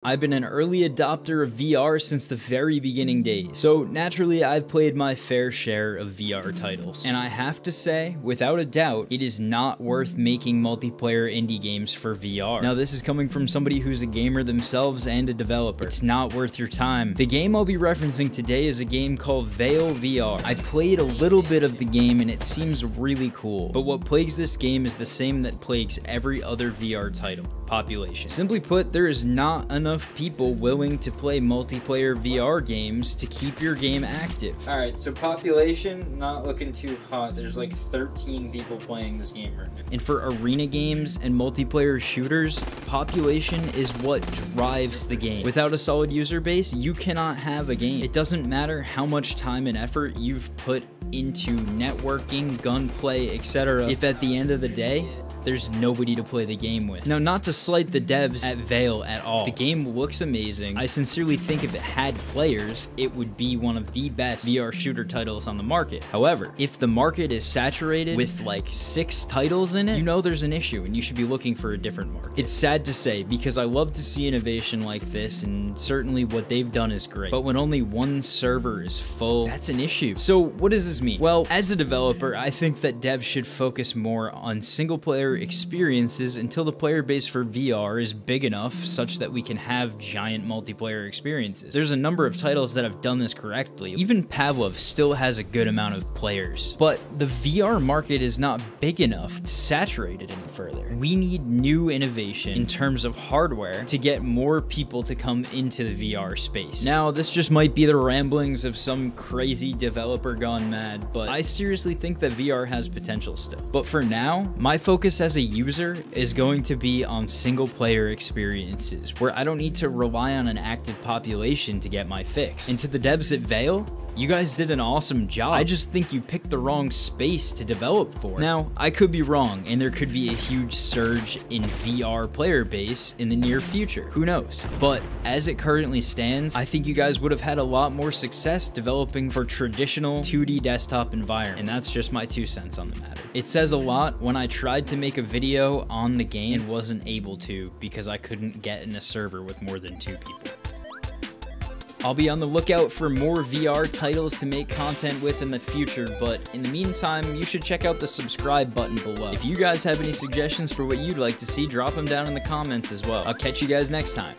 I've been an early adopter of VR since the very beginning days, so naturally I've played my fair share of VR titles. And I have to say, without a doubt, it is not worth making multiplayer indie games for VR. Now this is coming from somebody who's a gamer themselves and a developer. It's not worth your time. The game I'll be referencing today is a game called Vail VR. I played a little bit of the game and it seems really cool, but what plagues this game is the same that plagues every other VR title: population. Simply put, there is not enough people willing to play multiplayer VR games to keep your game active. Alright, so population, not looking too hot. There's like 13 people playing this game right now. And for arena games and multiplayer shooters, population is what drives the game. Without a solid user base, you cannot have a game. It doesn't matter how much time and effort you've put into networking, gunplay, etc. if at the end of the day, there's nobody to play the game with. Now, not to slight the devs at Vail at all. The game looks amazing. I sincerely think if it had players, it would be one of the best VR shooter titles on the market. However, if the market is saturated with like 6 titles in it, you know there's an issue and you should be looking for a different market. It's sad to say because I love to see innovation like this, and certainly what they've done is great. But when only one server is full, that's an issue. So what does this mean? Well, as a developer, I think that devs should focus more on single player experiences until the player base for VR is big enough such that we can have giant multiplayer experiences. There's a number of titles that have done this correctly. Even Pavlov still has a good amount of players, but the VR market is not big enough to saturate it any further. We need new innovation in terms of hardware to get more people to come into the VR space. Now, this just might be the ramblings of some crazy developer gone mad, but I seriously think that VR has potential still. But for now, my focus as a user is going to be on single player experiences where I don't need to rely on an active population to get my fix. And to the devs at Vail, you guys did an awesome job. I just think you picked the wrong space to develop for. Now, I could be wrong, and there could be a huge surge in VR player base in the near future. Who knows? But as it currently stands, I think you guys would have had a lot more success developing for traditional 2D desktop environment. And that's just my 2 cents on the matter. It says a lot when I tried to make a video on the game and wasn't able to because I couldn't get in a server with more than 2 people. I'll be on the lookout for more VR titles to make content with in the future, but in the meantime, you should check out the subscribe button below. If you guys have any suggestions for what you'd like to see, drop them down in the comments as well. I'll catch you guys next time.